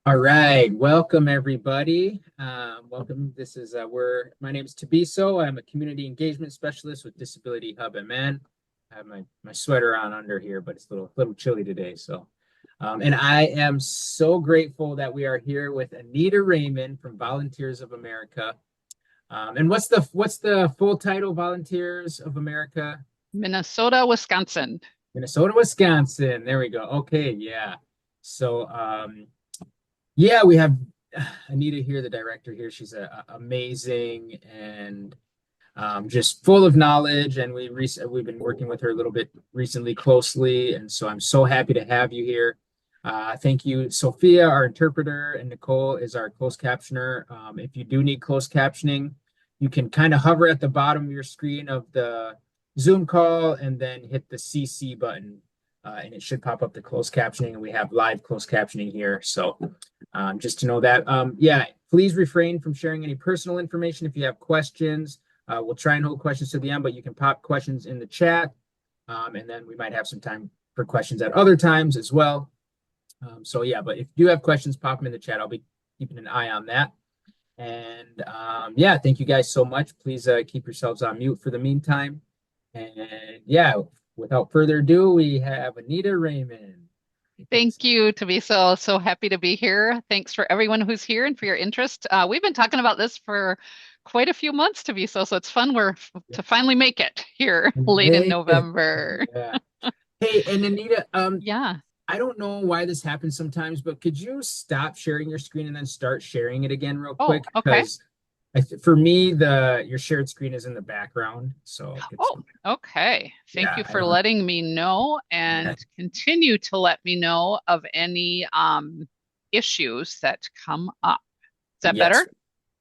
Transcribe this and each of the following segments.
All right, welcome everybody. Welcome. This is my name is Tabiso. I'm a community engagement specialist with Disability Hub MN. I have my sweater on under here, but it's a little chilly today. And I am so grateful that we are here with Anita Raymond from Volunteers of America. And what's the full title? Volunteers of America, Minnesota, Wisconsin. Minnesota, Wisconsin. There we go. Okay, yeah. So yeah, we have Anita here, the director here. She's amazing and just full of knowledge. And we've been working with her a little bit recently closely, and so I'm so happy to have you here. Thank you, Sophia, our interpreter, and Nicole is our closed captioner. If you do need closed captioning, you can kind of hover at the bottom of your screen of the Zoom call and then hit the CC button, and it should pop up the closed captioning. And we have live closed captioning here, so just to know that. Yeah, please refrain from sharing any personal information if you have questions. We'll try and hold questions to the end, but you can pop questions in the chat, and then we might have some time for questions at other times as well. So yeah, but if you have questions, pop them in the chat. I'll be keeping an eye on that. And yeah, thank you guys so much. Please keep yourselves on mute for the meantime. And yeah, without further ado, we have Anita Raymond. Thanks. Thank you to be so happy to be here. Thanks for everyone who's here and for your interest. We've been talking about this for quite a few months to be so it's fun to finally make it here late in November. Yeah. Hey, and Anita, Yeah. I don't know why this happens sometimes, but could you stop sharing your screen and then start sharing it again real Oh, quick? okay. Because for me, the your shared screen is in the background, so it's Oh, okay. Thank yeah, you I for don't. letting me know Yeah, and continue to let me know of any issues that come up. Is that yes, better?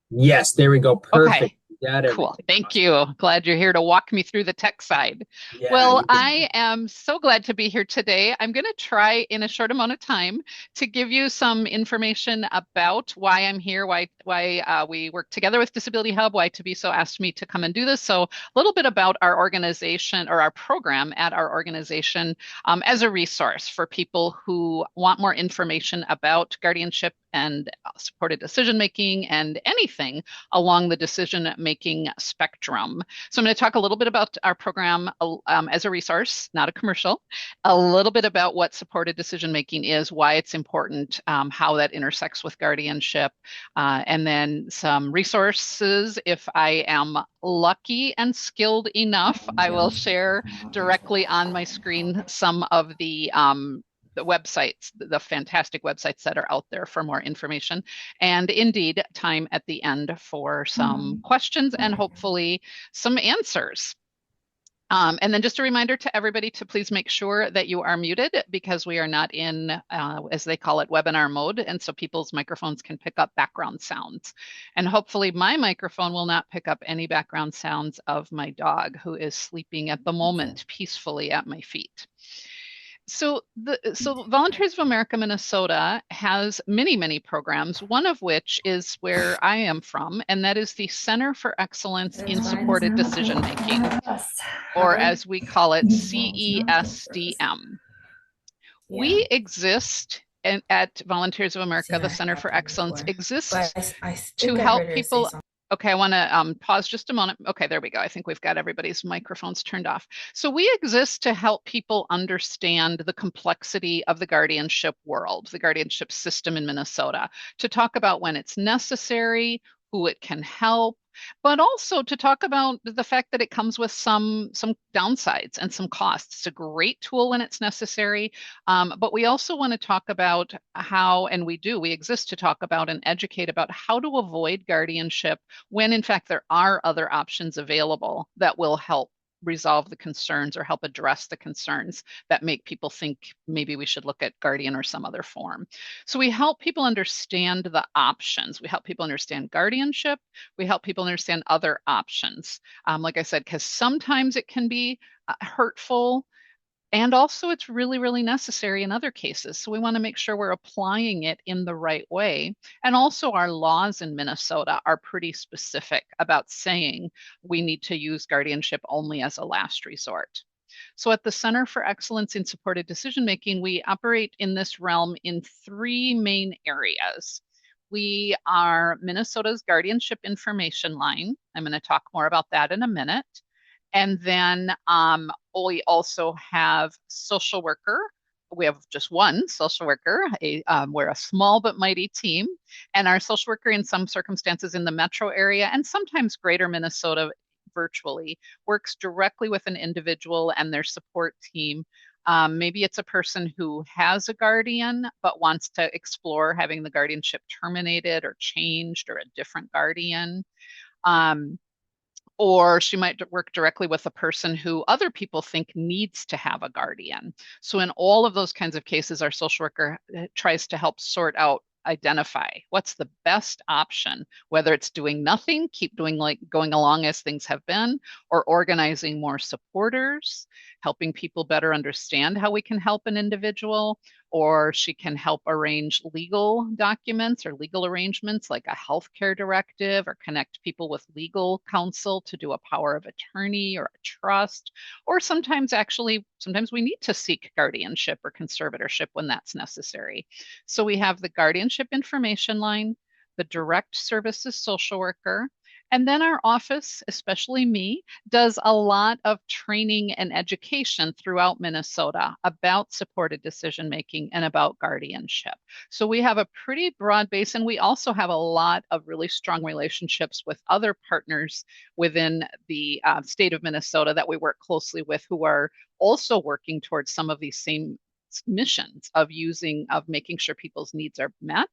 yes, there we go. Perfect. Okay. You got Cool. everything. Thank Awesome. you. Glad you're here to walk me through the tech side. Yeah, Well, you bet. I am so glad to be here today. I'm going to try in a short amount of time to give you some information about why I'm here, why we work together with Disability Hub, why Tabiso asked me to come and do this. So a little bit about our organization or our program at our organization as a resource for people who want more information about guardianship and supported decision making and anything along the decision making spectrum. So I'm going to talk a little bit about our program as a resource, not a commercial, a little bit about what supported decision making is, why it's important, how that intersects with guardianship, and then some resources. If I am lucky and skilled enough, I will share directly on my screen some of the websites, the fantastic websites that are out there for more information. And indeed, time at the end for some questions and hopefully some answers. And then just a reminder to everybody to please make sure that you are muted because we are not in, as they call it, webinar mode. And so people's microphones can pick up background sounds. And hopefully my microphone will not pick up any background sounds of my dog who is sleeping at the moment peacefully at my feet. So Volunteers of America Minnesota has many programs, one of which is where I am from, and that is the Center for Excellence in Supported Decision Making, or as we call it, CESDM. We exist at Volunteers of America, the Center for Excellence exists to help people. Okay, I want to pause just a moment. Okay, there we go. I think we've got everybody's microphones turned off. So we exist to help people understand the complexity of the guardianship world, the guardianship system in Minnesota, to talk about when it's necessary, who it can help, but also to talk about the fact that it comes with some downsides and some costs. It's a great tool when it's necessary, but we also want to talk about how, and we exist to talk about and educate about how to avoid guardianship when in fact there are other options available that will help resolve the concerns or help address the concerns that make people think maybe we should look at guardian or some other form. So we help people understand the options. We help people understand guardianship. We help people understand other options. Like I said, because sometimes it can be hurtful and also it's really necessary in other cases. So we want to make sure we're applying it in the right way. And also our laws in Minnesota are pretty specific about saying we need to use guardianship only as a last resort. So at the Center for Excellence in Supported Decision Making, we operate in this realm in three main areas. We are Minnesota's guardianship information line. I'm going to talk more about that in a minute. And then we also have social worker. We have just one social worker. We're a small but mighty team. And our social worker, in some circumstances in the metro area and sometimes greater Minnesota virtually, works directly with an individual and their support team. Maybe it's a person who has a guardian but wants to explore having the guardianship terminated or changed or a different guardian. Um, or she might work directly with a person who other people think needs to have a guardian. So in all of those kinds of cases, our social worker tries to help sort out, identify what's the best option, whether it's doing nothing, keep doing like going along as things have been, or organizing more supporters, helping people better understand how we can help an individual, or she can help arrange legal documents or legal arrangements like a healthcare directive, or connect people with legal counsel to do a power of attorney or a trust, or sometimes we need to seek guardianship or conservatorship when that's necessary. So we have the guardianship information line, the direct services social worker, and then our office, especially me, does a lot of training and education throughout Minnesota about supported decision making and about guardianship. So we have a pretty broad base, and we also have a lot of really strong relationships with other partners within the state of Minnesota that we work closely with, who are also working towards some of these same missions of making sure people's needs are met,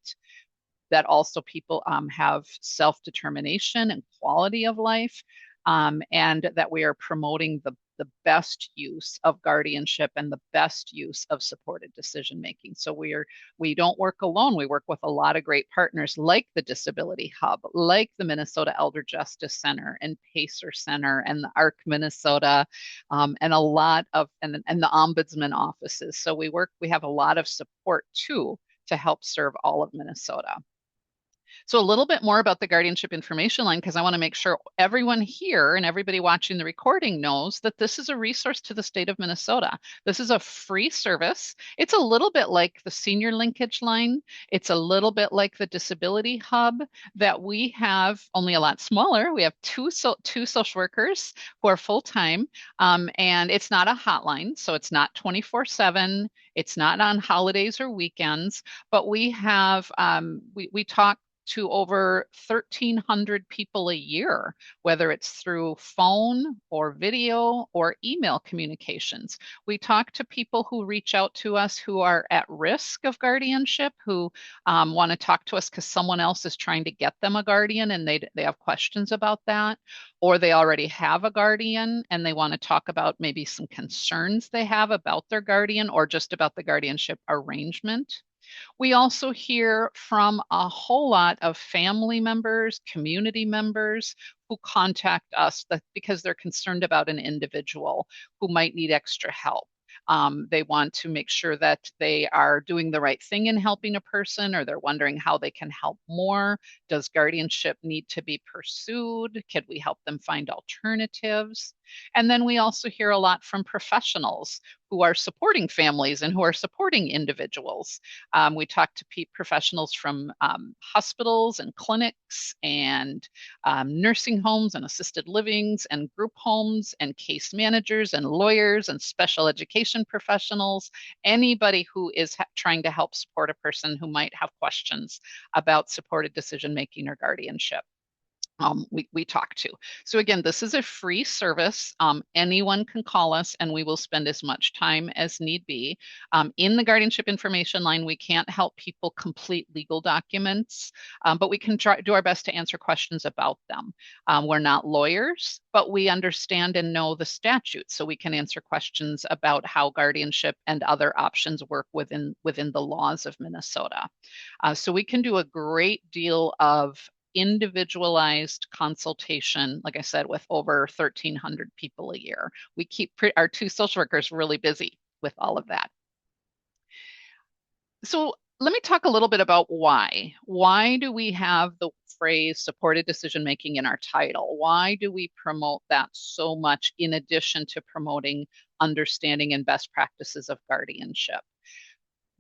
that also people have self-determination and quality of life, and that we are promoting the best use of guardianship and the best use of supported decision making. So we don't work alone. We work with a lot of great partners like the Disability Hub, like the Minnesota Elder Justice Center and Pacer Center and the ARC Minnesota, and a lot of and the ombudsman offices. So we have a lot of support too to help serve all of Minnesota. So a little bit more about the guardianship information line, because I want to make sure everyone here and everybody watching the recording knows that this is a resource to the state of Minnesota. This is a free service. It's a little bit like the senior linkage line. It's a little bit like the disability hub that we have, only a lot smaller. We have two social workers who are full-time, and it's not a hotline, so it's not 24/7. It's not on holidays or weekends, but we have we talk to over 1,300 people a year, whether it's through phone or video or email communications. We talk to people who reach out to us who are at risk of guardianship, who want to talk to us because someone else is trying to get them a guardian and they have questions about that, or they already have a guardian and they want to talk about maybe some concerns they have about their guardian or just about the guardianship arrangement. We also hear from a whole lot of family members, community members who contact us because they're concerned about an individual who might need extra help. They want to make sure that they are doing the right thing in helping a person, or they're wondering how they can help more. Does guardianship need to be pursued? Could we help them find alternatives? And then we also hear a lot from professionals who are supporting families and who are supporting individuals. We talk to professionals from hospitals and clinics and nursing homes and assisted livings and group homes and case managers and lawyers and special education professionals, anybody who is trying to help support a person who might have questions about supported decision making or guardianship. We talk to. So again, this is a free service. Anyone can call us and we will spend as much time as need be. In the guardianship information line, we can't help people complete legal documents, but we can do our best to answer questions about them. We're not lawyers, but we understand and know the statute, so we can answer questions about how guardianship and other options work within the laws of Minnesota. So we can do a great deal of individualized consultation, like I said, with over 1,300 people a year. We keep our two social workers really busy with all of that. So let me talk a little bit about why. Why do we have the phrase supported decision making in our title? Why do we promote that so much in addition to promoting understanding and best practices of guardianship.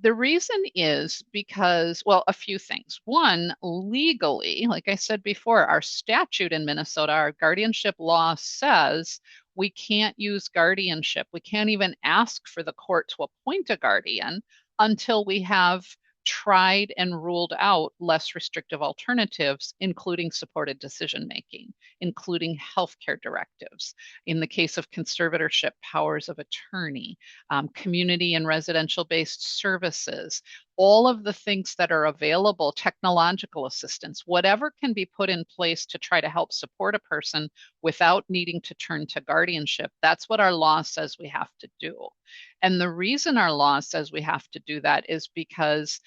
The reason is because, well, a few things. One, legally, like I said before, our statute in Minnesota, our guardianship law says we can't use guardianship. We can't even ask for the court to appoint a guardian until we have tried and ruled out less restrictive alternatives, including supported decision making, including healthcare directives. In the case of conservatorship, powers of attorney, community and residential based services, all of the things that are available, technological assistance, whatever can be put in place to try to help support a person without needing to turn to guardianship. That's what our law says we have to do. And the reason our law says we have to do that is because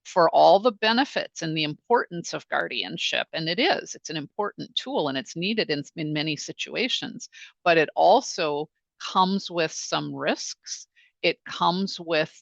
for all the benefits and the importance of guardianship, and it's an important tool and it's needed in many situations, but it also comes with some risks. It comes with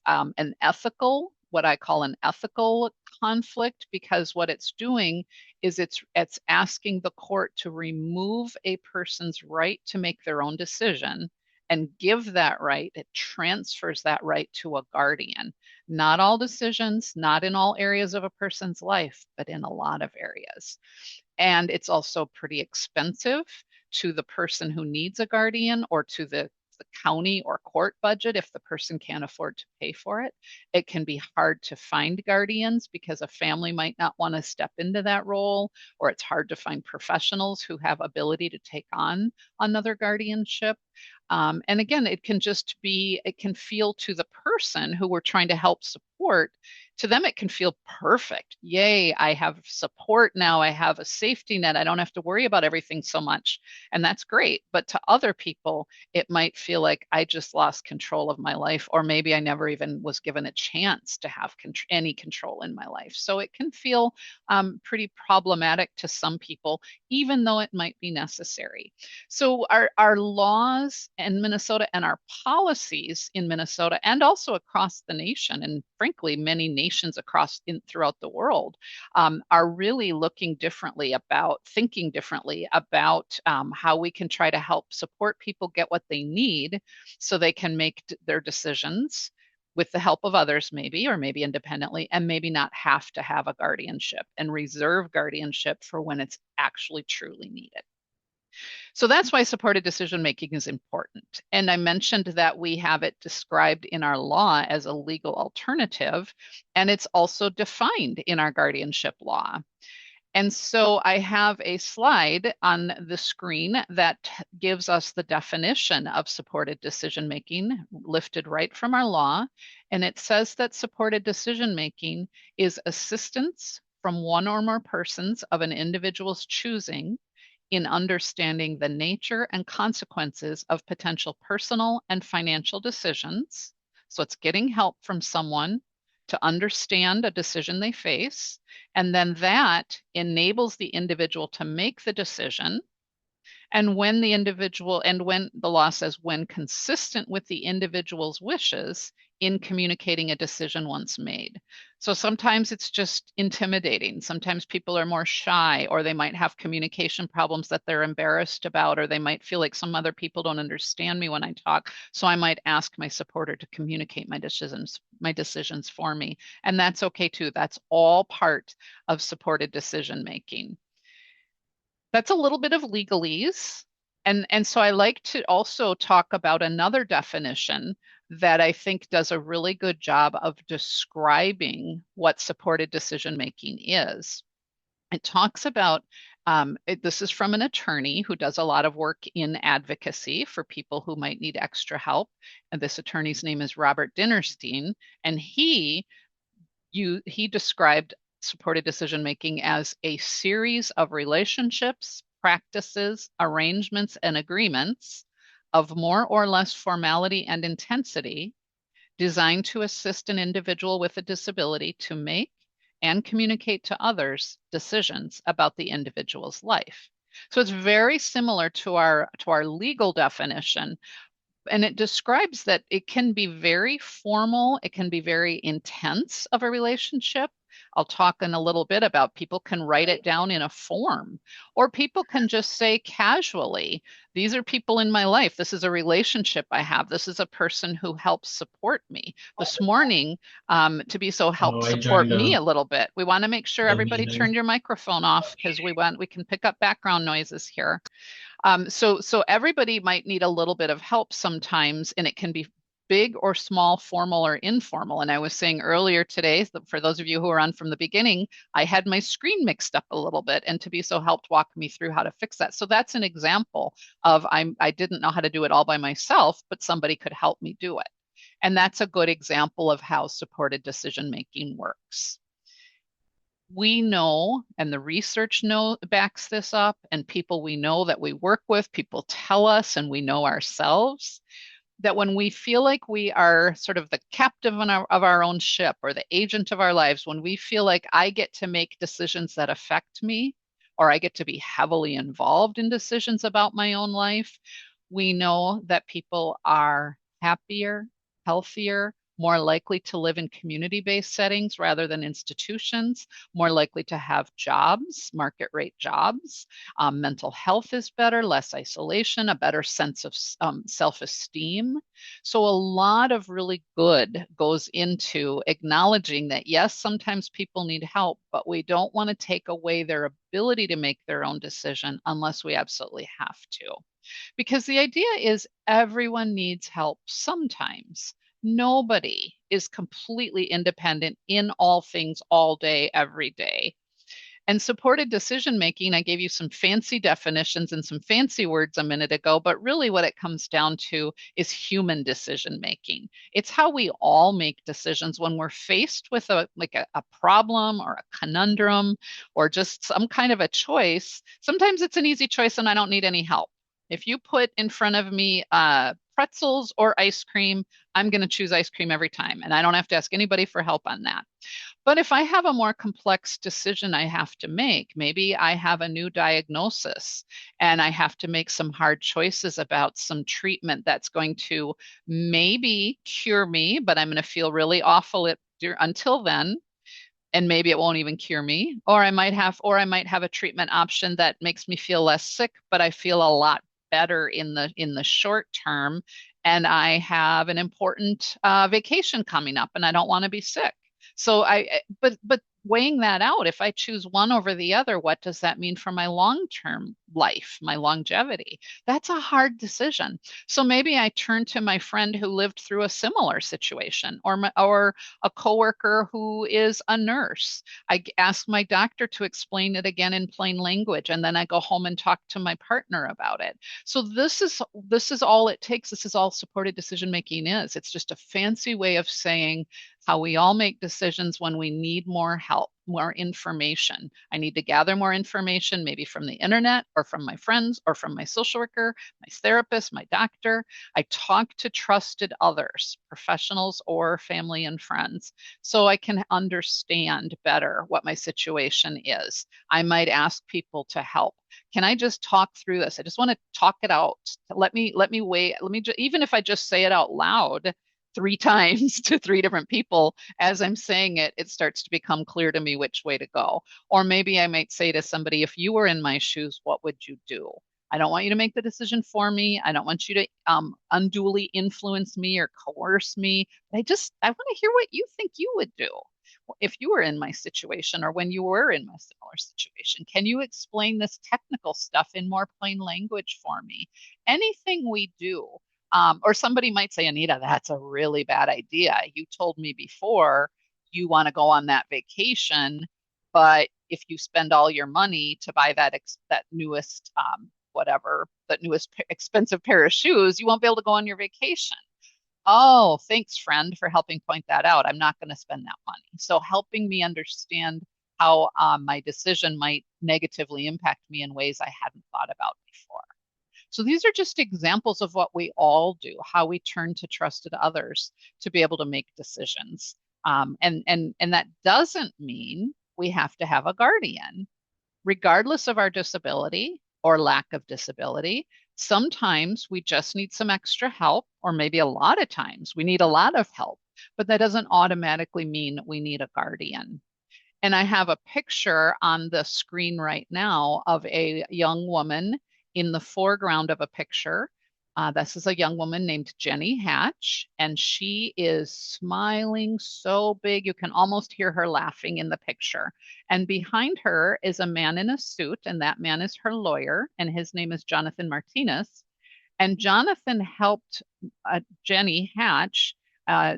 what I call an ethical conflict, because what it's doing is it's asking the court to remove a person's right to make their own decision and give that right. It transfers that right to a guardian. Not all decisions, not in all areas of a person's life, but in a lot of areas. And it's also pretty expensive to the person who needs a guardian, or to the county or court budget if the person can't afford to pay for it. It can be hard to find guardians because a family might not want to step into that role, or it's hard to find professionals who have ability to take on another guardianship. And again, it can feel to the person who we're trying to help support, to them, it can feel perfect. Yay, I have support now. I have a safety net. I don't have to worry about everything so much. And that's great. But to other people, it might feel like I just lost control of my life, or maybe I never even was given a chance to have any control in my life. So it can feel pretty problematic to some people, even though it might be necessary. So our laws in Minnesota and our policies in Minnesota and also across the nation, and frankly, many nations throughout the world, are really thinking differently about how we can try to help support people get what they need so they can make their decisions with the help of others, maybe, or maybe independently, and maybe not have to have a guardianship, and reserve guardianship for when it's actually truly needed. So that's why supported decision making is important. And I mentioned that we have it described in our law as a legal alternative, and it's also defined in our guardianship law. And so I have a slide on the screen that gives us the definition of supported decision making, lifted right from our law. And it says that supported decision making is assistance from one or more persons of an individual's choosing in understanding the nature and consequences of potential personal and financial decisions. So it's getting help from someone to understand a decision they face, and then that enables the individual to make the decision. And when the law says when consistent with the individual's wishes in communicating a decision once made. So sometimes it's just intimidating. Sometimes people are more shy, or they might have communication problems that they're embarrassed about, or they might feel like some other people don't understand me when I talk. So I might ask my supporter to communicate my decisions for me. And that's okay too. That's all part of supported decision making. That's a little bit of legalese. And so I like to also talk about another definition that I think does a really good job of describing what supported decision making is. It talks about, this is from an attorney who does a lot of work in advocacy for people who might need extra help. And this attorney's name is Robert Dinerstein. And he described supported decision making as a series of relationships, practices, arrangements, and agreements of more or less formality and intensity designed to assist an individual with a disability to make and communicate to others decisions about the individual's life. So it's very similar to our legal definition, and it describes that it can be very formal, it can be very intense of a relationship, I'll talk in a little bit about people can write it down in a form, or people can just say casually, these are people in my life. This is a relationship I have. This is a person who helps support me. This morning, to be so help Oh, I support joined me a little bit. We want to make sure the everybody turned meeting. your microphone off because we can pick up background noises here. So everybody might need a little bit of help sometimes, and it can be big or small, formal or informal. And I was saying earlier today, for those of you who are on from the beginning, I had my screen mixed up a little bit, and to be so helped walk me through how to fix that. So that's an example of I didn't know how to do it all by myself, but somebody could help me do it. And that's a good example of how supported decision making works. We know, and the research backs this up, and people we know that we work with, people tell us, and we know ourselves, that when we feel like we are sort of the captive of our own ship or the agent of our lives, when we feel like I get to make decisions that affect me, or I get to be heavily involved in decisions about my own life, we know that people are happier, healthier, more likely to live in community-based settings rather than institutions, more likely to have jobs, market rate jobs. Mental health is better, less isolation, a better sense of self-esteem. So a lot of really good goes into acknowledging that, yes, sometimes people need help, but we don't want to take away their ability to make their own decision unless we absolutely have to. Because the idea is everyone needs help sometimes. Nobody is completely independent in all things all day, every day. And supported decision making, I gave you some fancy definitions and some fancy words a minute ago, but really what it comes down to is human decision making. It's how we all make decisions when we're faced with a problem or a conundrum or just some kind of a choice. Sometimes it's an easy choice and I don't need any help. If you put in front of me pretzels or ice cream, I'm going to choose ice cream every time. And I don't have to ask anybody for help on that. But if I have a more complex decision I have to make, maybe I have a new diagnosis and I have to make some hard choices about some treatment that's going to maybe cure me, but I'm going to feel really awful until then. And maybe it won't even cure me, or I might have a treatment option that makes me feel less sick, but I feel a lot better in the short term. And I have an important vacation coming up, and I don't want to be sick. So but weighing that out, if I choose one over the other, what does that mean for my long-term life, my longevity? That's a hard decision. So maybe I turn to my friend who lived through a similar situation, or a coworker who is a nurse. I ask my doctor to explain it again in plain language, and then I go home and talk to my partner about it. So this is all it takes. This is all supported decision making is. It's just a fancy way of saying how we all make decisions when we need more help, more information. I need to gather more information, maybe from the internet or from my friends or from my social worker, my therapist, my doctor. I talk to trusted others, professionals or family and friends, so I can understand better what my situation is. I might ask people to help. Can I just talk through this? I just want to talk it out. Let me wait. Even if I just say it out loud 3 times to 3 different people as I'm saying it, it starts to become clear to me which way to go. Or maybe I might say to somebody, if you were in my shoes, what would you do? I don't want you to make the decision for me. I don't want you to unduly influence me or coerce me. I want to hear what you think you would do if you were in my situation or when you were in my similar situation. Can you explain this technical stuff in more plain language for me? Anything we do. Or somebody might say, Anita, that's a really bad idea. You told me before you want to go on that vacation, but if you spend all your money to buy that newest that newest expensive pair of shoes, you won't be able to go on your vacation. Oh, thanks, friend, for helping point that out. I'm not going to spend that money. So helping me understand how my decision might negatively impact me in ways I hadn't thought about before. So these are just examples of what we all do, how we turn to trusted others to be able to make decisions. And that doesn't mean we have to have a guardian, regardless of our disability or lack of disability. Sometimes we just need some extra help, or maybe a lot of times we need a lot of help, but that doesn't automatically mean we need a guardian. And I have a picture on the screen right now of a young woman in the foreground of a picture. This is a young woman named Jenny Hatch, and she is smiling so big you can almost hear her laughing in the picture. And behind her is a man in a suit, and that man is her lawyer, and his name is Jonathan Martinez. And Jonathan helped Jenny Hatch uh,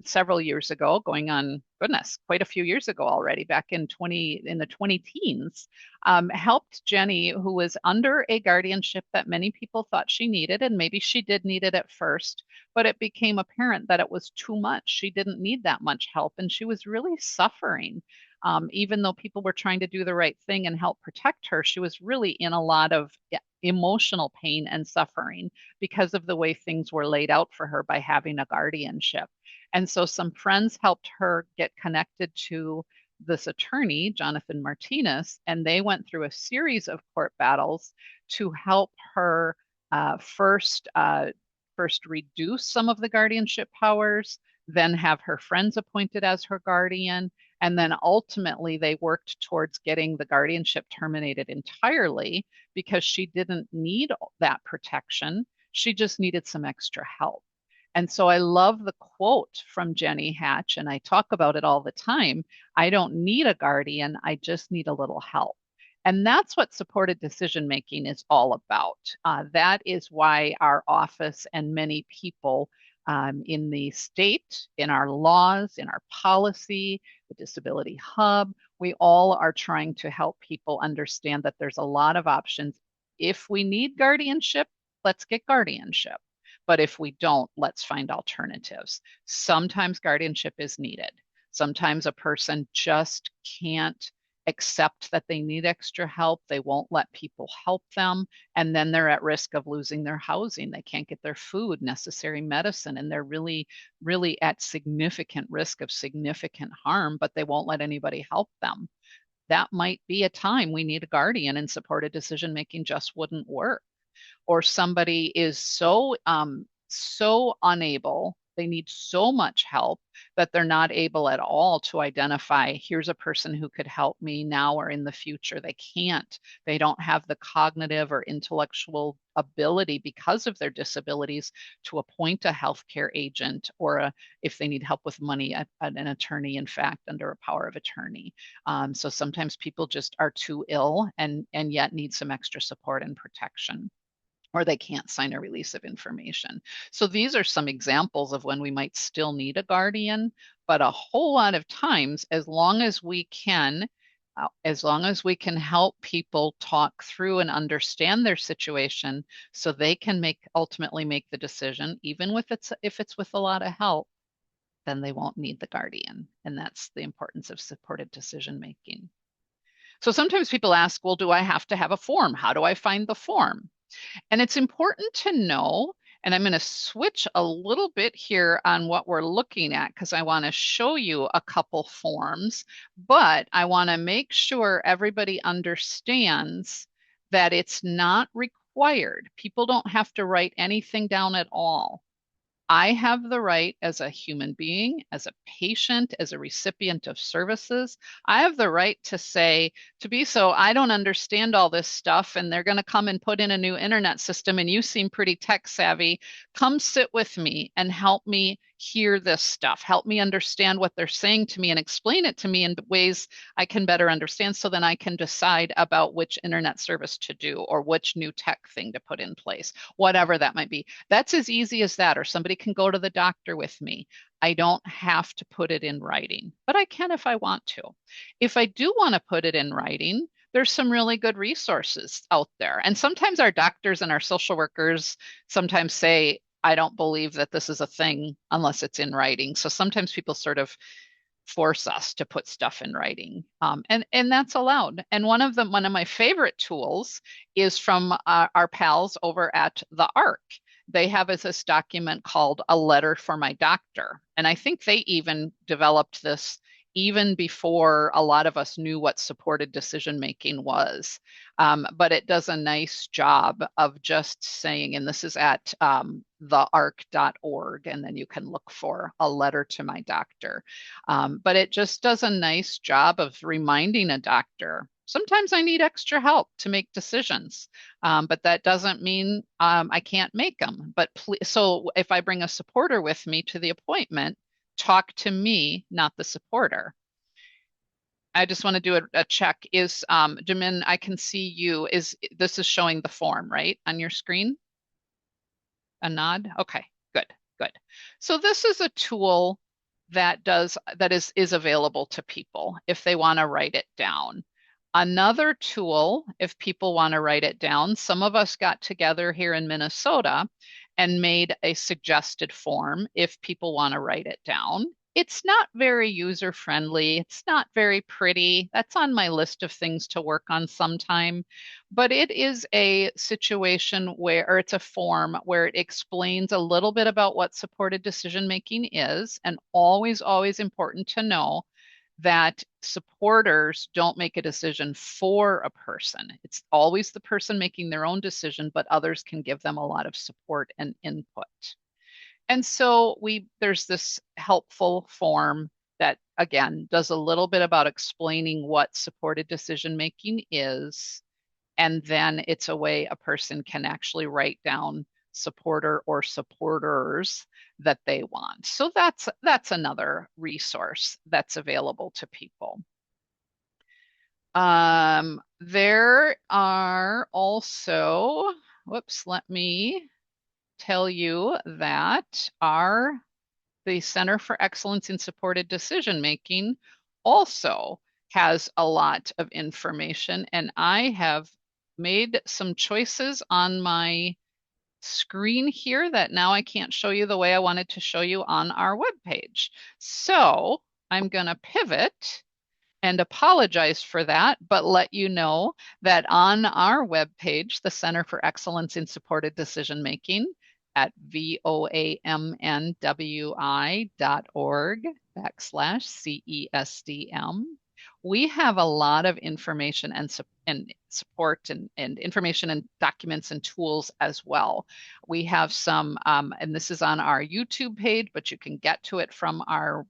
several years ago, going on, goodness, quite a few years ago already, back in the 20 teens, helped Jenny, who was under a guardianship that many people thought she needed, and maybe she did need it at first, but it became apparent that it was too much. She didn't need that much help, and she was really suffering. Even though people were trying to do the right thing and help protect her, she was really in a lot of emotional pain and suffering because of the way things were laid out for her by having a guardianship. And so some friends helped her get connected to this attorney, Jonathan Martinez, and they went through a series of court battles to help her first reduce some of the guardianship powers, then have her friends appointed as her guardian, and then ultimately they worked towards getting the guardianship terminated entirely because she didn't need that protection. She just needed some extra help. And so I love the quote from Jenny Hatch, and I talk about it all the time. I don't need a guardian, I just need a little help. And that's what supported decision making is all about. That is why our office and many people in the state, in our laws, in our policy, the Disability Hub, we all are trying to help people understand that there's a lot of options. If we need guardianship, let's get guardianship. But if we don't, let's find alternatives. Sometimes guardianship is needed. Sometimes a person just can't accept that they need extra help. They won't let people help them. And then they're at risk of losing their housing. They can't get their food, necessary medicine, and they're really, really at significant risk of significant harm, but they won't let anybody help them. That might be a time we need a guardian, and supported decision making just wouldn't work. Or somebody is so unable, they need so much help that they're not able at all to identify, here's a person who could help me now or in the future. They can't. They don't have the cognitive or intellectual ability because of their disabilities to appoint a healthcare agent, or if they need help with money, an attorney, in fact, under a power of attorney. So sometimes people just are too ill and yet need some extra support and protection, or they can't sign a release of information. So these are some examples of when we might still need a guardian, but a whole lot of times, as long as we can help people talk through and understand their situation so they can ultimately make the decision, even if it's with a lot of help, then they won't need the guardian. And that's the importance of supported decision making. So sometimes people ask, well, do I have to have a form? How do I find the form? And it's important to know, and I'm going to switch a little bit here on what we're looking at because I want to show you a couple forms, but I want to make sure everybody understands that it's not required. People don't have to write anything down at all. I have the right as a human being, as a patient, as a recipient of services. I have the right to say, I don't understand all this stuff, and they're going to come and put in a new internet system, and you seem pretty tech savvy. Come sit with me and help me hear this stuff. Help me understand what they're saying to me and explain it to me in ways I can better understand, so then I can decide about which internet service to do or which new tech thing to put in place, whatever that might be. That's as easy as that. Or somebody can go to the doctor with me. I don't have to put it in writing, but I can if I want to. If I do want to put it in writing, there's some really good resources out there. And sometimes our doctors and our social workers sometimes say, I don't believe that this is a thing unless it's in writing. So sometimes people sort of force us to put stuff in writing, and that's allowed. And one of my favorite tools is from our pals over at the ARC. They have this document called A Letter for My Doctor, and I think they even developed this even before a lot of us knew what supported decision making was. But it does a nice job of just saying, and this is at thearc.org, and then you can look for a letter to my doctor. But it just does a nice job of reminding a doctor, sometimes I need extra help to make decisions, but that doesn't mean I can't make them. But so if I bring a supporter with me to the appointment, talk to me, not the supporter. I just want to do a check. Is Jamin, I can see you. Is this is showing the form, right, on your screen? A nod? Okay, good, good. So this is a tool that is available to people if they want to write it down. Another tool, if people want to write it down, some of us got together here in Minnesota and made a suggested form if people want to write it down. It's not very user friendly. It's not very pretty. That's on my list of things to work on sometime. But it is a situation where, or it's a form where it explains a little bit about what supported decision making is, and always, always important to know that supporters don't make a decision for a person. It's always the person making their own decision, but others can give them a lot of support and input. And so there's this helpful form that again does a little bit about explaining what supported decision making is, and then it's a way a person can actually write down supporter or supporters that they want. So that's another resource that's available to people. There are also, whoops, let me tell you that the Center for Excellence in Supported Decision Making also has a lot of information, and I have made some choices on my screen here that now I can't show you the way I wanted to show you on our webpage. So I'm going to pivot and apologize for that, but let you know that on our webpage, the Center for Excellence in Supported Decision Making at voamni.org/CESDM, we have a lot of information and support and information and documents and tools as well. We have some, and this is on our YouTube page, but you can get to it from our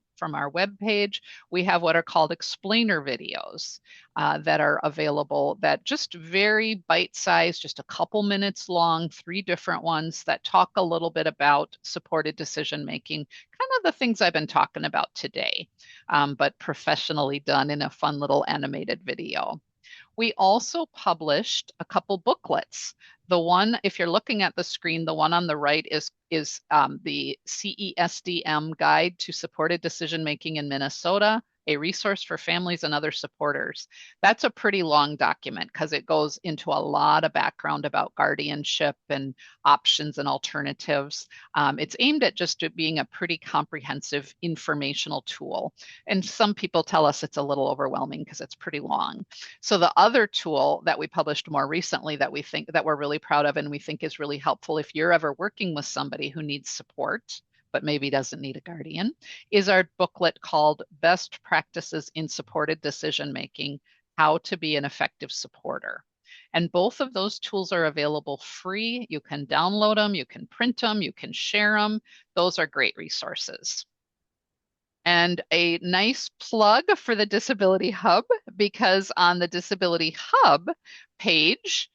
web page. We have what are called explainer videos that are available, that just very bite-sized, just a couple minutes long, 3 different ones that talk a little bit about supported decision making, kind of the things I've been talking about today, but professionally done in a fun little animated video. We also published a couple booklets. The one, if you're looking at the screen, the one on the right is the CESDM Guide to Supported Decision Making in Minnesota, a resource for families and other supporters. That's a pretty long document because it goes into a lot of background about guardianship and options and alternatives. It's aimed at just being a pretty comprehensive informational tool. And some people tell us it's a little overwhelming because it's pretty long. So the other tool that we published more recently that we think that we're really proud of and we think is really helpful if you're ever working with somebody who needs support but maybe doesn't need a guardian, is our booklet called Best Practices in Supported Decision Making: How to Be an Effective Supporter. And both of those tools are available free. You can download them, you can print them, you can share them. Those are great resources. And a nice plug for the Disability Hub, because on the Disability Hub page,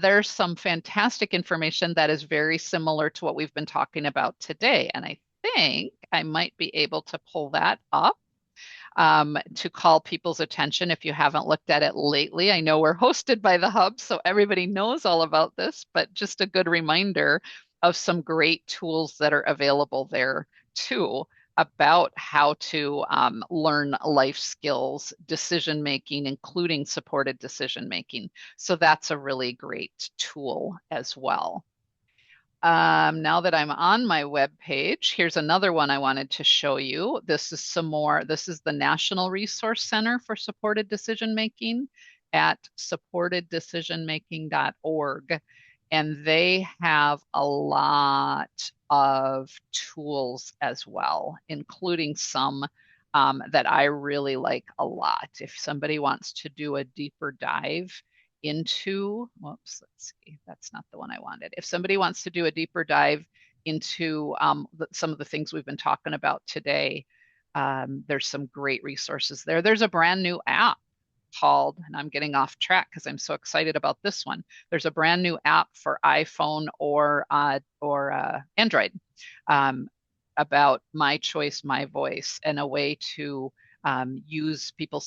there's some fantastic information that is very similar to what we've been talking about today. And I think I might be able to pull that up to call people's attention if you haven't looked at it lately. I know we're hosted by the Hub, so everybody knows all about this, but just a good reminder of some great tools that are available there too, about how to learn life skills, decision making, including supported decision making. So that's a really great tool as well. Now that I'm on my web page, here's another one I wanted to show you. This is some more. This is the National Resource Center for Supported Decision Making at supporteddecisionmaking.org. And they have a lot of tools as well, including some that I really like a lot. If somebody wants to do a deeper dive into, whoops, let's see, that's not the one I wanted. If somebody wants to do a deeper dive into some of the things we've been talking about today, there's some great resources there. There's a brand new app called, and I'm getting off track because I'm so excited about this one. There's a brand new app for iPhone or Android, um, about my choice, my voice, and a way to use people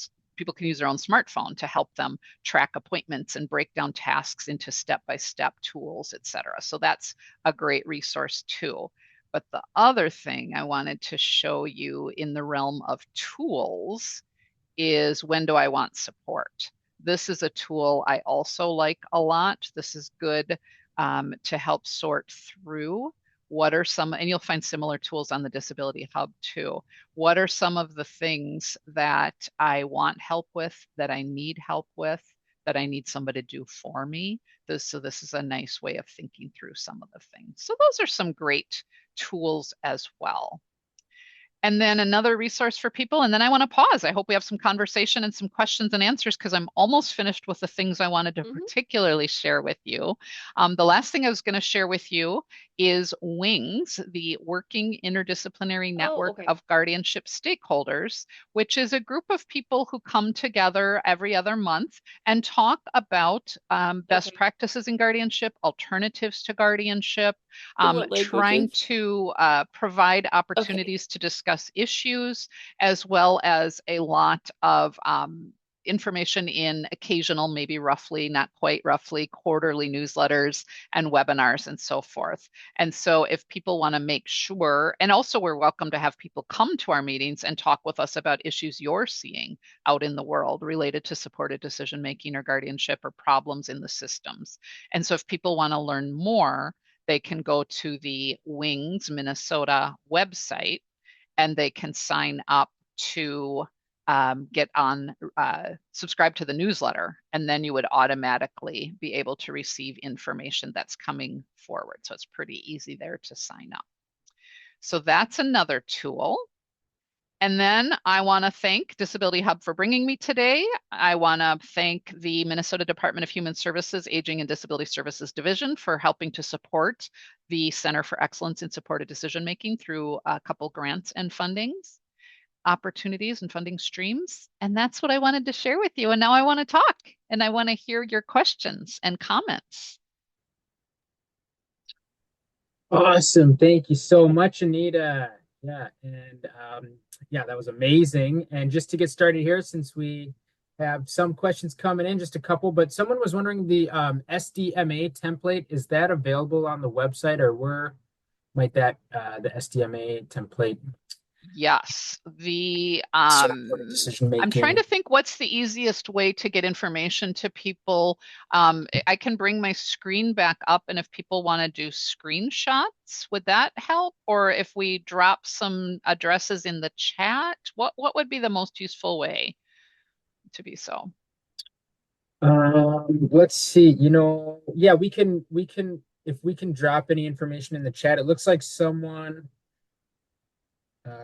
can use their own smartphone to help them track appointments and break down tasks into step-by-step tools, etc. So that's a great resource too. But the other thing I wanted to show you in the realm of tools is when do I want support? This is a tool I also like a lot. This is good to help sort through what are some, and you'll find similar tools on the Disability Hub too. What are some of the things that I want help with, that I need help with, that I need somebody to do for me? So this is a nice way of thinking through some of the things. So those are some great tools as well. And then another resource for people. And then I want to pause. I hope we have some conversation and some questions and answers because I'm almost finished with the things I wanted to particularly share with you. The last thing I was going to share with you is WINGS, the Working Interdisciplinary Network of Guardianship Stakeholders, which is a group of people who come together every other month and talk about best practices in guardianship, alternatives to guardianship, trying to provide opportunities to discuss issues, as well as a lot of information in occasional, maybe roughly, not quite roughly, quarterly newsletters and webinars and so forth. And so if people want to make sure, and also we're welcome to have people come to our meetings and talk with us about issues you're seeing out in the world related to supported decision making or guardianship or problems in the systems. And so if people want to learn more, they can go to the WINGS Minnesota website and they can sign up to get on, subscribe to the newsletter, and then you would automatically be able to receive information that's coming forward. So it's pretty easy there to sign up. So that's another tool. And then I want to thank Disability Hub for bringing me today. I want to thank the Minnesota Department of Human Services Aging and Disability Services Division for helping to support the Center for Excellence in Supported Decision Making through a couple grants and fundings, opportunities and funding streams. And that's what I wanted to share with you. And now I want to talk and I want to hear your questions and comments. Awesome. Thank you so much, Anita. Yeah, and yeah, that was amazing. And just to get started here, since we have some questions coming in, just a couple, but someone was wondering the SDMA template, is that available on the website, or where might that the SDMA template? Yes, I'm trying to think what's the easiest way to get information to people. I can bring my screen back up, and if people want to do screenshots, would that help? Or if we drop some addresses in the chat, what would be the most useful way to be so? Let's see. Yeah, we can if we can drop any information in the chat. It looks like someone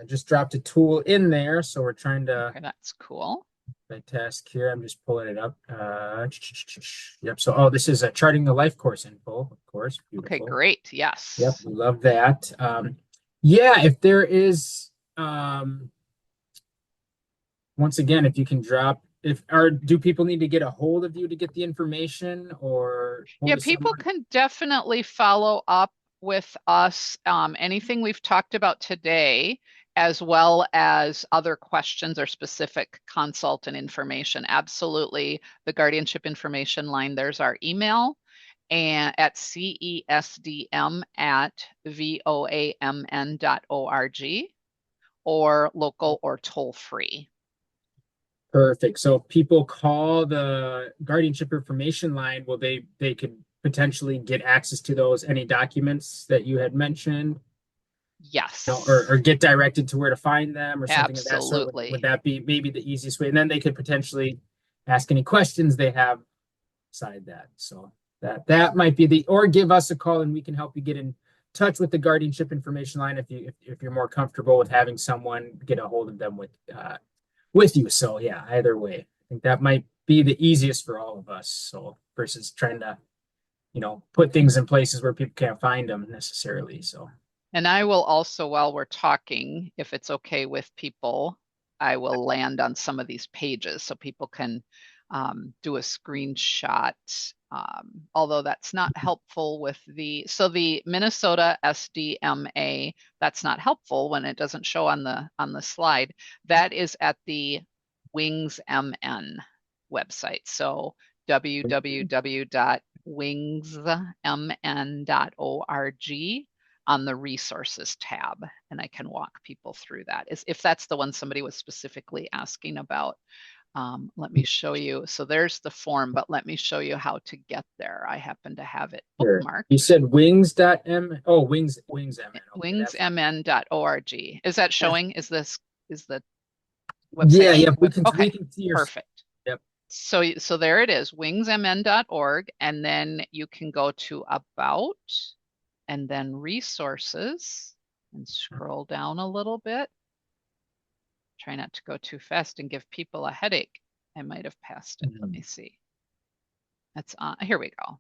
just dropped a tool in there, so we're trying to. Okay, that's cool. My task here. I'm just pulling it up. Yep. So, this is charting the life course info, of course. Beautiful. Okay, great. Yes. Yep, we love that. Yeah, if there is, once again, if you can drop, do people need to get a hold of you to get the information, or yeah, people can definitely follow up with us. Anything we've talked about today, as well as other questions or specific consult and information. Absolutely. The guardianship information line, there's our email and at cesdm@voamn.org or local or toll free. Perfect. So if people call the guardianship information line, will they could potentially get access to any documents that you had mentioned? Yes. Or get directed to where to find them or something Absolutely. of that sort. Would that be maybe the easiest way? And then they could potentially ask any questions they have beside that. So that might be or give us a call and we can help you get in touch with the guardianship information line if you're more comfortable with having someone get a hold of them with you. So yeah, either way, I think that might be the easiest for all of us. So versus trying to, put things in places where people can't find them necessarily. So And I will also, while we're talking, if it's okay with people, I will land on some of these pages so people can do a screenshot. Although that's not helpful with so the Minnesota SDMA, that's not helpful when it doesn't show on the slide. That is at the Wings MN website. So www.wingsmn.org on the resources tab, and I can walk people through that. If that's the one somebody was specifically asking about. Let me show you. So there's the form, but let me show you how to get there. I happen to have it sure. You bookmarked. said wings.m. Oh, wings MN. Okay, Wingsmn.org. Is that that's showing? Is the yeah, website? yeah. We Okay, can see your. perfect. Yep. So there it is, wingsmn.org, and then you can go to About and then Resources and scroll down a little bit. Try not to go too fast and give people a headache. I might have passed it. Let me see. That's on. Here we go.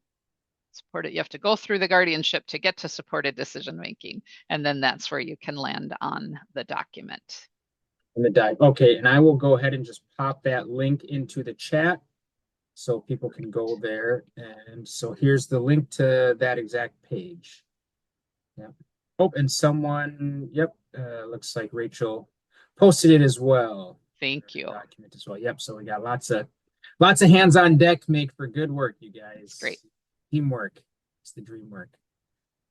Supported. You have to go through the guardianship to get to supported decision making, and then that's where you can land on the document. In the dive. Okay, and I will go ahead and just pop that link into the chat so people can go there. And so here's the link to that exact page. Yep. Oh, and someone, yep, looks like Rachel posted it as well. Thank you. Document as well. Yep. So we got lots of hands on deck. Make for good work, you It's great. guys. Teamwork. It's the dream work.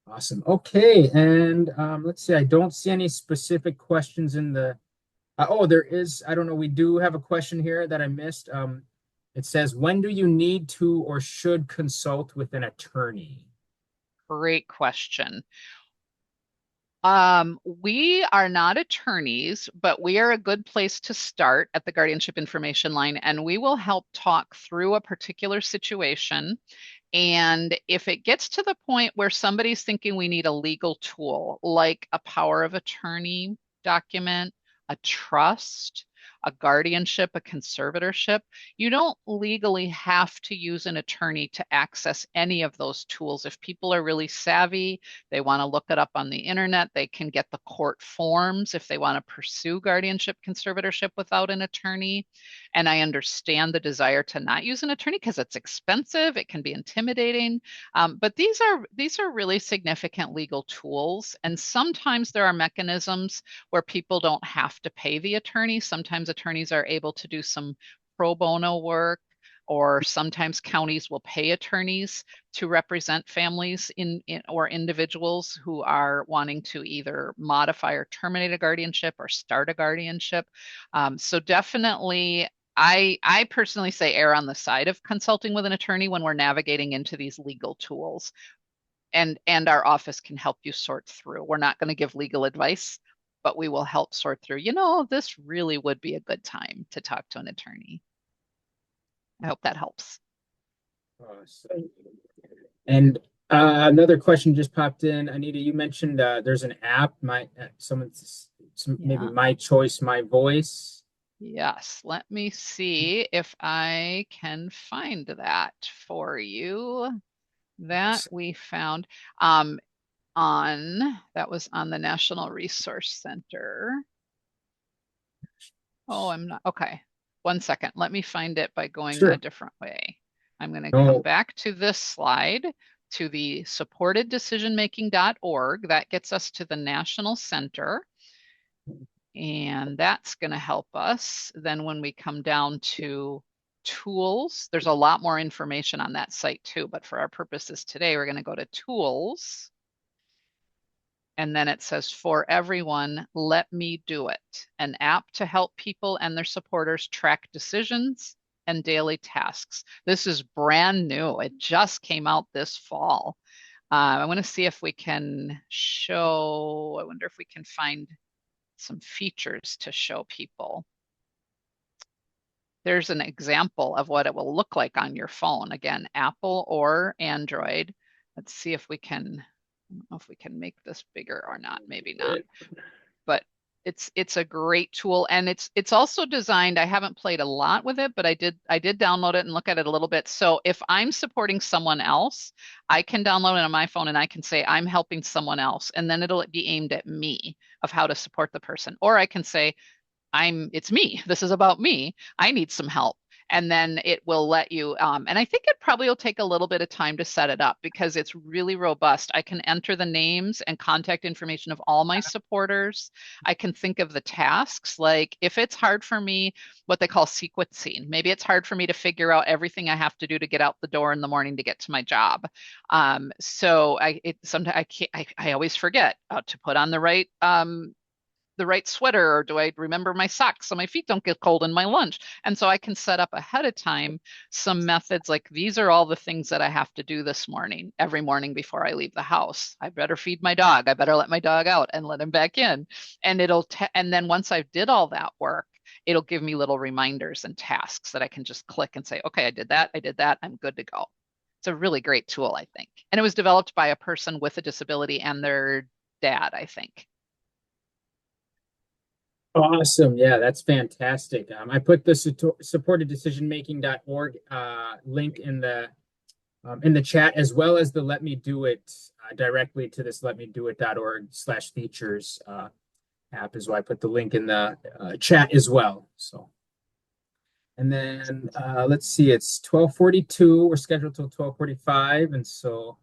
Awesome. Okay, and let's see. I don't see any specific questions in the. Oh, there is. I don't know. We do have a question here that I missed. It says, when do you need to or should consult with an attorney? Great question. We are not attorneys, but we are a good place to start at the Guardianship Information Line, and we will help talk through a particular situation. And if it gets to the point where somebody's thinking we need a legal tool, like a power of attorney document, a trust, a guardianship, a conservatorship, you don't legally have to use an attorney to access any of those tools. If people are really savvy, they want to look it up on the internet, they can get the court forms if they want to pursue guardianship, conservatorship without an attorney. And I understand the desire to not use an attorney because it's expensive, it can be intimidating. But these are really significant legal tools, and sometimes there are mechanisms where people don't have to pay the attorney. Sometimes attorneys are able to do some pro bono work, or sometimes counties will pay attorneys to represent families or individuals who are wanting to either modify or terminate a guardianship or start a guardianship. So definitely, I personally say err on the side of consulting with an attorney when we're navigating into these legal tools. And our office can help you sort through. We're not going to give legal advice, but we will help sort through, this really would be a good time to talk to an attorney. I hope that helps. And another question just popped in. Anita, you mentioned there's an app, maybe Yeah. My Choice, My Voice. Yes, let me see if I can find that for you. That we found that was on the National Resource Center. Oh, I'm not, okay. 1 second, let me find it by going a Sure. different way. I'm going to come No. back to this slide, to the supporteddecisionmaking.org. That gets us to the National Center. And that's going to help us. Then when we come down to tools, there's a lot more information on that site too, but for our purposes today, we're going to go to tools. And then it says, for everyone, let me do it. An app to help people and their supporters track decisions and daily tasks. This is brand new. It just came out this fall. I want to see if we can show, I wonder if we can find some features to show people. There's an example of what it will look like on your phone. Again, Apple or Android. Let's see if we can don't know if we can make this bigger or not, maybe not. But it's a great tool, and it's also designed. I haven't played a lot with it, but I did download it and look at it a little bit. So if I'm supporting someone else, I can download it on my phone and I can say I'm helping someone else, and then it'll be aimed at me of how to support the person. Or I can say it's me. This is about me. I need some help. And then it will let you, and I think it probably will take a little bit of time to set it up because it's really robust. I can enter the names and contact information of all my supporters. I can think of the tasks, like if it's hard for me, what they call sequencing. Maybe it's hard for me to figure out everything I have to do to get out the door in the morning to get to my job. So sometimes I always forget to put on the right sweater, or do I remember my socks so my feet don't get cold in my lunch? And so I can set up ahead of time some methods like these are all the things that I have to do this morning, every morning before I leave the house. I better feed my dog. I better let my dog out and let him back in. And and then once I've did all that work, it'll give me little reminders and tasks that I can just click and say, okay, I did that. I did that. I'm good to go. It's a really great tool, I think. And it was developed by a person with a disability and their dad, I think. Awesome. Yeah, that's fantastic. I put the supporteddecisionmaking.org link in the chat, as well as the Let Me Do It directly to this letmedoit.org/features app as well. I put the link in the chat as well. So, and then let's see, it's 12:42. We're scheduled till 12:45, and so,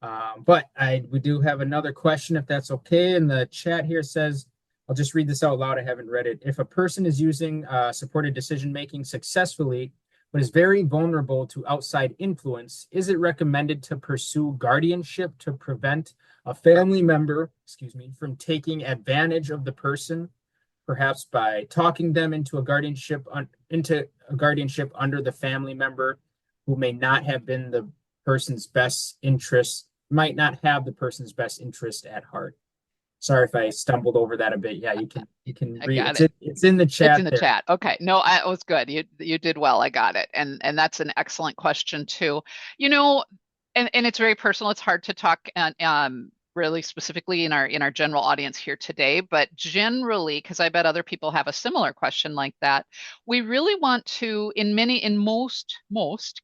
but we do have another question, if that's okay. And the chat here says, I'll just read this out loud. I haven't read it. If a person is using supported decision making successfully, but is very vulnerable to outside influence, is it recommended to pursue guardianship to prevent a family member, from taking advantage of the person, perhaps by talking them into a guardianship under the family member who may not have been the person's best interest, might not have the person's best interest at heart? Sorry if I stumbled over that a bit. Yeah, you can I read got it. it. It's in the It's chat in the there. chat. Okay. No, it was good. You did well. I got it. And that's an excellent question too. You know, and it's very personal. It's hard to talk really specifically in our general audience here today, but generally, because I bet other people have a similar question like that, we really want to, in most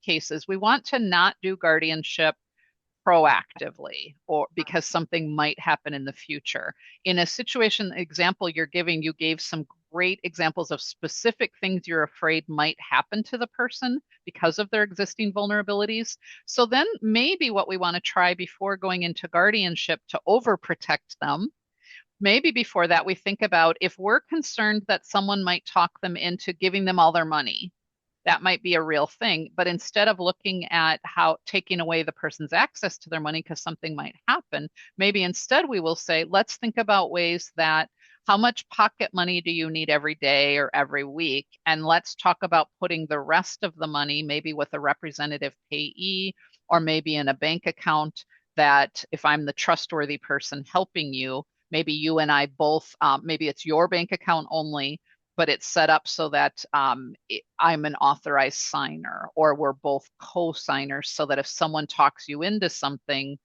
cases, we want to not do guardianship proactively or because something might happen in the future. In a situation example you're giving, you gave some great examples of specific things you're afraid might happen to the person because of their existing vulnerabilities. So then maybe what we want to try before going into guardianship to overprotect them, maybe before that we think about if we're concerned that someone might talk them into giving them all their money, that might be a real thing. But instead of looking at how taking away the person's access to their money because something might happen, maybe instead we will say, let's think about ways that how much pocket money do you need every day or every week? And let's talk about putting the rest of the money maybe with a representative payee or maybe in a bank account that if I'm the trustworthy person helping you, maybe you and I both, maybe it's your bank account only, but it's set up so that I'm an authorized signer or we're both co-signers so that if someone talks you into something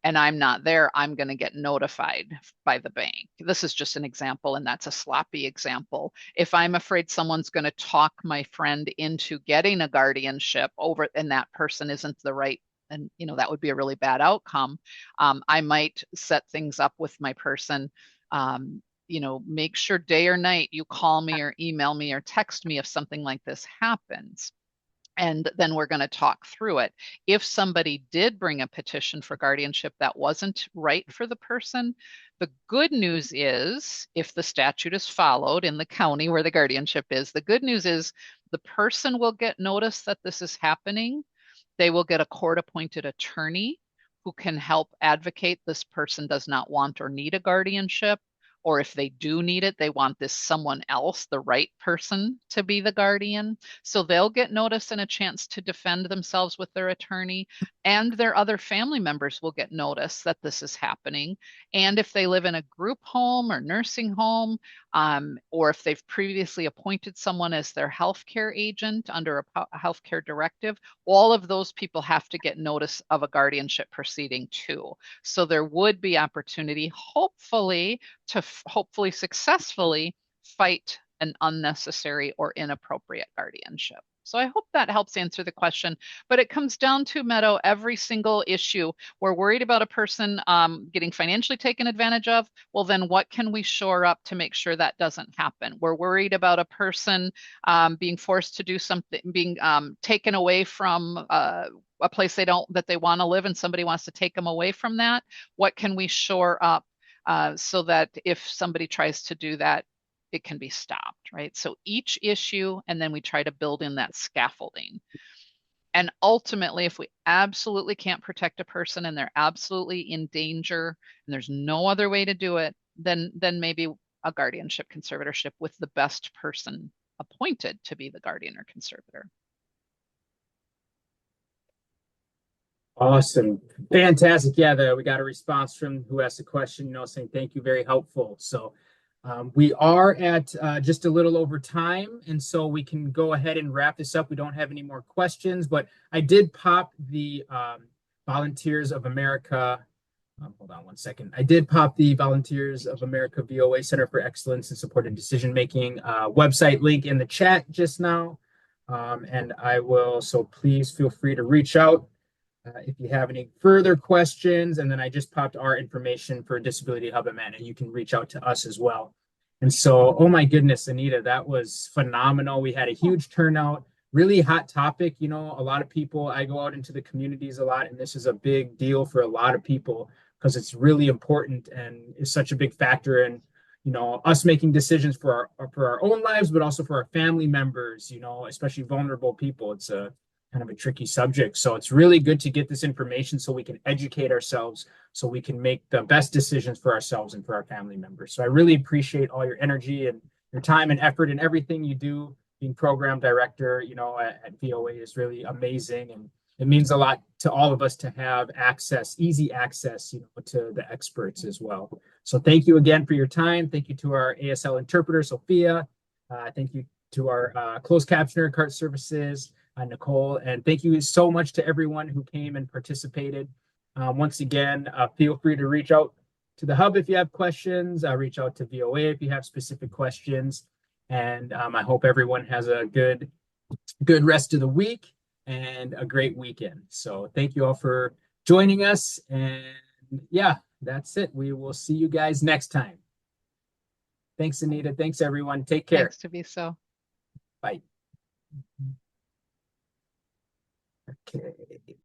and I'm not there, I'm going to get notified by the bank. This is just an example, and that's a sloppy example. If I'm afraid someone's going to talk my friend into getting a guardianship over and that person isn't the right, and that would be a really bad outcome, I might set things up with my person. Make sure day or night you call me or email me or text me if something like this happens. And then we're going to talk through it. If somebody did bring a petition for guardianship that wasn't right for the person, the good news is if the statute is followed in the county where the guardianship is, the good news is the person will get notice that this is happening. They will get a court-appointed attorney who can help advocate this person does not want or need a guardianship, or if they do need it, they want this someone else, the right person, to be the guardian. So they'll get notice and a chance to defend themselves with their attorney, and their other family members will get notice that this is happening. And if they live in a group home or nursing home, or if they've previously appointed someone as their healthcare agent under a healthcare directive, all of those people have to get notice of a guardianship proceeding too. So there would be opportunity, hopefully, to hopefully successfully fight an unnecessary or inappropriate guardianship. So I hope that helps answer the question. But it comes down to, Meadow, every single issue. We're worried about a person getting financially taken advantage of. Well, then what can we shore up to make sure that doesn't happen? We're worried about a person being forced to do something, being taken away from a place that they want to live, and somebody wants to take them away from that. What can we shore up so that if somebody tries to do that, it can be stopped, right? So each issue, and then we try to build in that scaffolding. And ultimately, if we absolutely can't protect a person and they're absolutely in danger and there's no other way to do it, then maybe a guardianship conservatorship with the best person appointed to be the guardian or conservator. Awesome. Fantastic. Yeah, we got a response from who asked the question, saying thank you, very helpful. So we are at just a little over time, and so we can go ahead and wrap this up. We don't have any more questions, but I did pop the Volunteers of America. Hold on one second. I did pop the Volunteers of America VOA Center for Excellence in Supported Decision Making website link in the chat just now. And I will, so please feel free to reach out if you have any further questions. And then I just popped our information for Disability Hub Amanda. You can reach out to us as well. And so, oh my goodness, Anita, that was phenomenal. We had a huge turnout, really hot topic. A lot of people, I go out into the communities a lot, and this is a big deal for a lot of people because it's really important and is such a big factor in, us making decisions for our own lives, but also for our family members, especially vulnerable people. It's a kind of a tricky subject. So it's really good to get this information so we can educate ourselves, so we can make the best decisions for ourselves and for our family members. So I really appreciate all your energy and your time and effort and everything you do. Being program director, at VOA is really amazing. And it means a lot to all of us to have access, easy access, to the experts as well. So thank you again for your time. Thank you to our ASL interpreter, Sophia. Thank you to our closed captioner, CART services, Nicole, and thank you so much to everyone who came and participated. Once again, feel free to reach out to the hub if you have questions, reach out to VOA if you have specific questions, and I hope everyone has a good rest of the week and a great weekend. So thank you all for joining us, and yeah, that's it. We will see you guys next time. Thanks, Anita. Thanks, everyone. Take care. Thanks, to be so. Bye. Okay.